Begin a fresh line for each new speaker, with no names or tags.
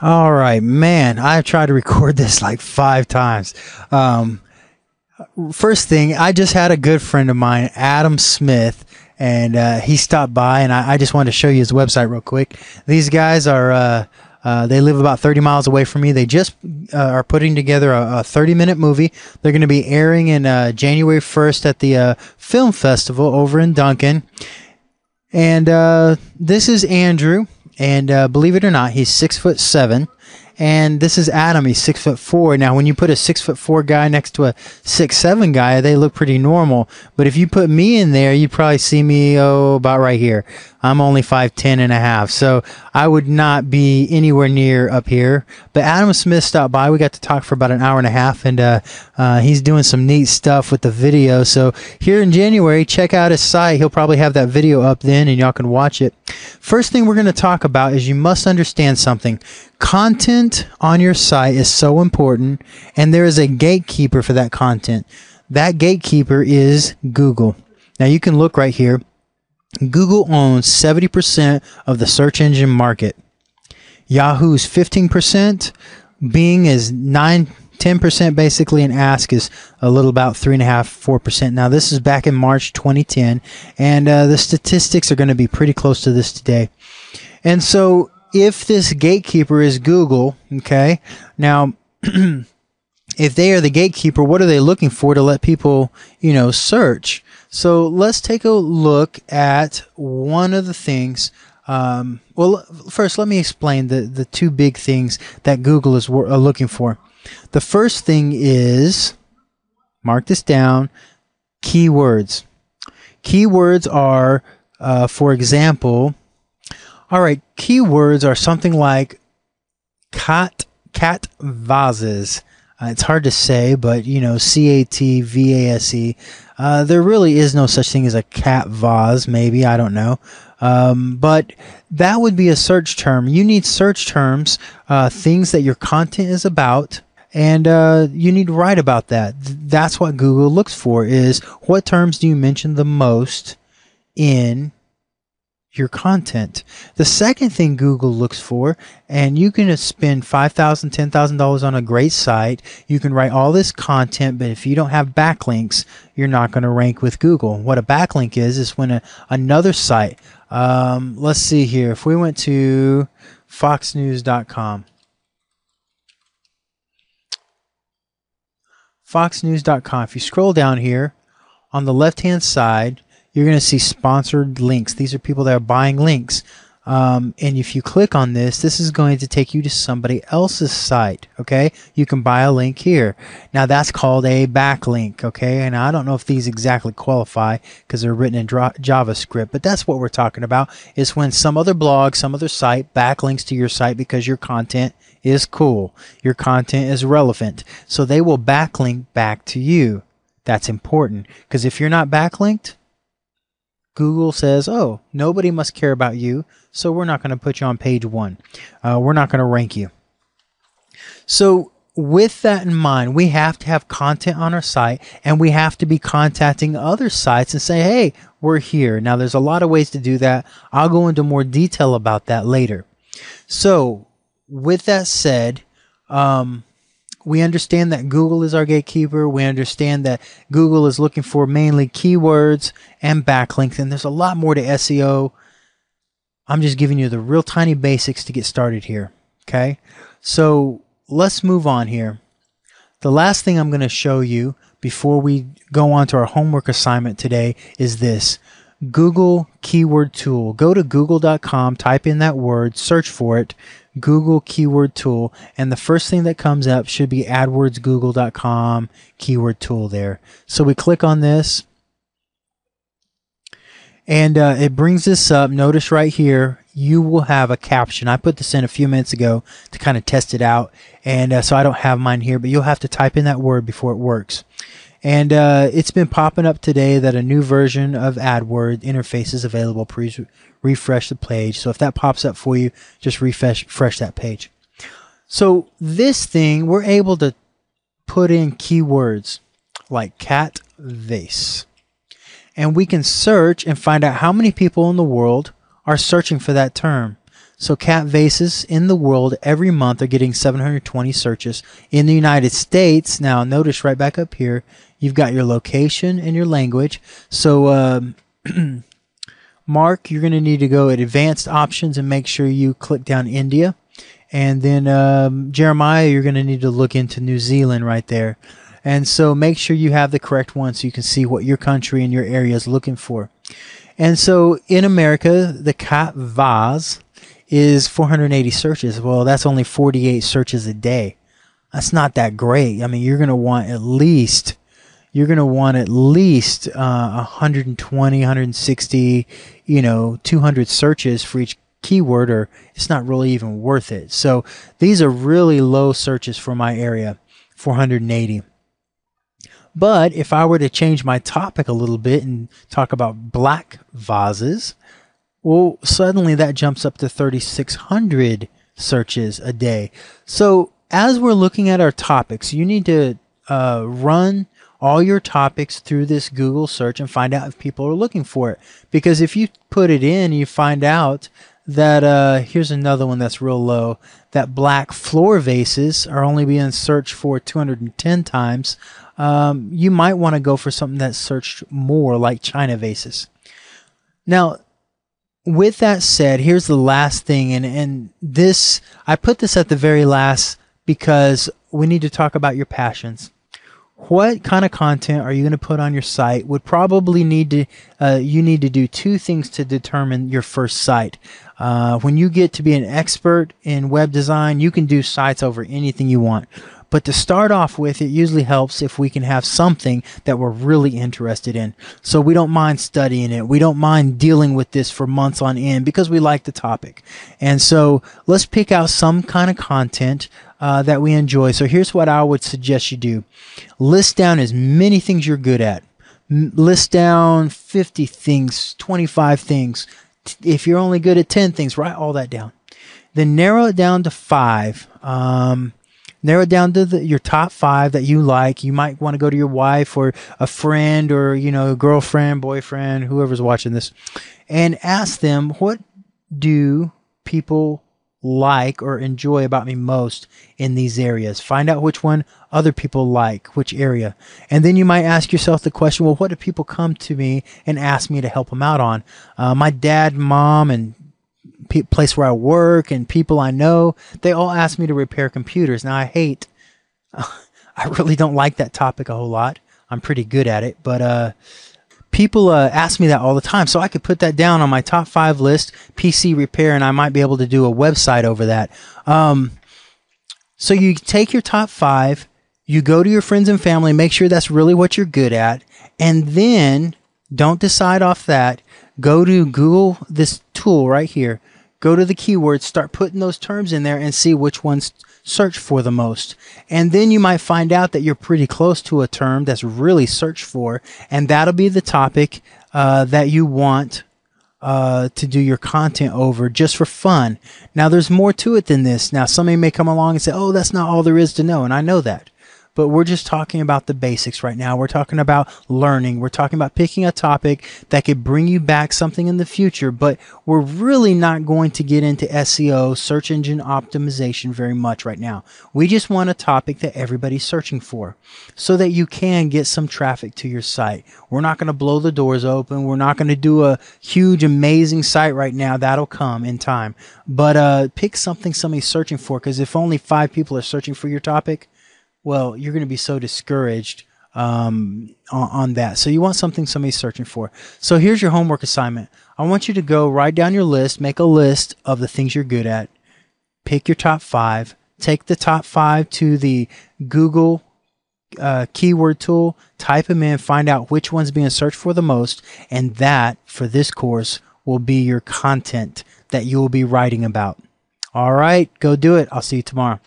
All right, man. I've tried to record this like 5 times. Um, First thing, I just had a good friend of mine, Adam Smith, and he stopped by, and I just wanted to show you his website real quick. These guys are they live about 30 miles away from me. They just are putting together a 30-minute movie. They're going to be airing in January 1st at the film festival over in Duncan. And this is Andrew, and believe it or not, he's 6'7", and this is Adam. He's 6'4". Now, when you put a 6'4" guy next to a 6'7" guy, they look pretty normal. But if you put me in there, you'd probably see me about right here. I'm only 5'10" and a half, so I would not be anywhere near up here. But Adam Smith stopped by. We got to talk for about an hour and a half, and he's doing some neat stuff with the video. So here in January, check out his site. He'll probably have that video up then, and y'all can watch it. First thing we're going to talk about is you must understand something. Content on your site is so important, and there is a gatekeeper for that content. That gatekeeper is Google. Now you can look right here. Google owns 70% of the search engine market. Yahoo's 15%, Bing is 10% basically, and Ask is a little about 3.5–4%. Now this is back in March 2010, and the statistics are going to be pretty close to this today. And so if this gatekeeper is Google, okay, now if they are the gatekeeper, what are they looking for to let people, search? So let's take a look at one of the things. Well, first, let me explain the two big things that Google is looking for. The first thing is, mark this down, keywords. Keywords are, for example, all right, keywords are something like cat vases. It's hard to say, but CATVASE. There really is no such thing as a cat vase, maybe, I don't know. But that would be a search term. You need search terms, things that your content is about, and you need to write about that. That's what Google looks for, is what terms do you mention the most in your content. The second thing Google looks for, and you can spend $5,000, $10,000 on a great site, you can write all this content, but if you don't have backlinks, you're not going to rank with Google. What a backlink is when another site, let's see here, if we went to foxnews.com, foxnews.com, if you scroll down here on the left hand side, you're going to see sponsored links. These are people that are buying links. And if you click on this, this is going to take you to somebody else's site. Okay, you can buy a link here. Now that's called a backlink. Okay, and I don't know if these exactly qualify because they're written in JavaScript, but that's what we're talking about. Is when some other blog, some other site backlinks to your site because your content is cool, your content is relevant, so they will backlink back to you. That's important, because if you're not backlinked, Google says, oh, nobody must care about you, so we're not going to put you on page 1. We're not going to rank you. So with that in mind, we have to have content on our site, and we have to be contacting other sites and say, hey, we're here. Now, there's a lot of ways to do that. I'll go into more detail about that later. So with that said, we understand that Google is our gatekeeper. We understand that Google is looking for mainly keywords and backlinks, and there's a lot more to SEO. I'm just giving you the real tiny basics to get started here. Okay, so let's move on here. The last thing I'm going to show you before we go on to our homework assignment today is this. Google Keyword Tool. Go to google.com, type in that word, search for it, Google Keyword Tool, and the first thing that comes up should be AdWordsGoogle.com Keyword Tool there. So we click on this, and it brings this up. Notice right here, you will have a caption. I put this in a few minutes ago to kind of test it out, and so I don't have mine here, but you'll have to type in that word before it works. And it's been popping up today that a new version of AdWords interface is available. Please refresh the page. So if that pops up for you, just refresh that page. So this thing, we're able to put in keywords like cat vase. And we can search and find out how many people in the world are searching for that term. So cat vases in the world every month are getting 720 searches. In the United States, now notice right back up here, you've got your location and your language. So Mark, you're going to need to go at advanced options and make sure you click down India. And then Jeremiah, you're going to need to look into New Zealand right there. And so make sure you have the correct one so you can see what your country and your area is looking for. And so in America, the cat vase is 480 searches. Well, that's only 48 searches a day. That's not that great. I mean, you're going to want at least 120, 160, 200 searches for each keyword, or it's not really even worth it. So these are really low searches for my area, 480. But if I were to change my topic a little bit and talk about black vases, well, suddenly that jumps up to 3,600 searches a day. So as we're looking at our topics, you need to run all your topics through this Google search and find out if people are looking for it. Because if you put it in, you find out that, here's another one that's real low, that black floor vases are only being searched for 210 times. You might want to go for something that's searched more, like China vases. Now, with that said, here's the last thing, and this, I put this at the very last because we need to talk about your passions. What kind of content are you going to put on your site? Would probably need to, you need to do two things to determine your first site. When you get to be an expert in web design, you can do sites over anything you want. But to start off with, it usually helps if we can have something that we're really interested in. So we don't mind studying it. We don't mind dealing with this for months on end because we like the topic. And so let's pick out some kind of content that we enjoy. So here's what I would suggest you do. List down as many things you're good at. List down 50 things, 25 things. If you're only good at 10 things, write all that down. Then narrow it down to 5. Narrow it down to your top 5 that you like. You might want to go to your wife or a friend or, girlfriend, boyfriend, whoever's watching this, and ask them, what do people like or enjoy about me most in these areas? Find out which one other people like, which area. And then you might ask yourself the question, well, what do people come to me and ask me to help them out on? My dad, mom, and place where I work and people I know, they all ask me to repair computers. Now I really don't like that topic a whole lot. I'm pretty good at it, but people ask me that all the time. So I could put that down on my top 5 list, PC repair, and I might be able to do a website over that. So you take your top 5, you go to your friends and family, make sure that's really what you're good at, and then don't decide off that. Go to Google, this tool right here. Go to the keywords, start putting those terms in there and see which ones search for the most. And then you might find out that you're pretty close to a term that's really searched for, and that'll be the topic that you want to do your content over just for fun. Now, there's more to it than this. Now, somebody may come along and say, oh, that's not all there is to know, and I know that. But we're just talking about the basics right now. We're talking about learning. We're talking about picking a topic that could bring you back something in the future. But we're really not going to get into SEO, search engine optimization, very much right now. We just want a topic that everybody's searching for so that you can get some traffic to your site. We're not going to blow the doors open. We're not going to do a huge, amazing site right now. That'll come in time. But pick something somebody's searching for, because if only 5 people are searching for your topic, well, you're going to be so discouraged on that. So you want something somebody's searching for. So here's your homework assignment. I want you to go write down your list, make a list of the things you're good at, pick your top 5, take the top 5 to the Google keyword tool, type them in, find out which one's being searched for the most, and that, for this course, will be your content that you will be writing about. All right, go do it. I'll see you tomorrow.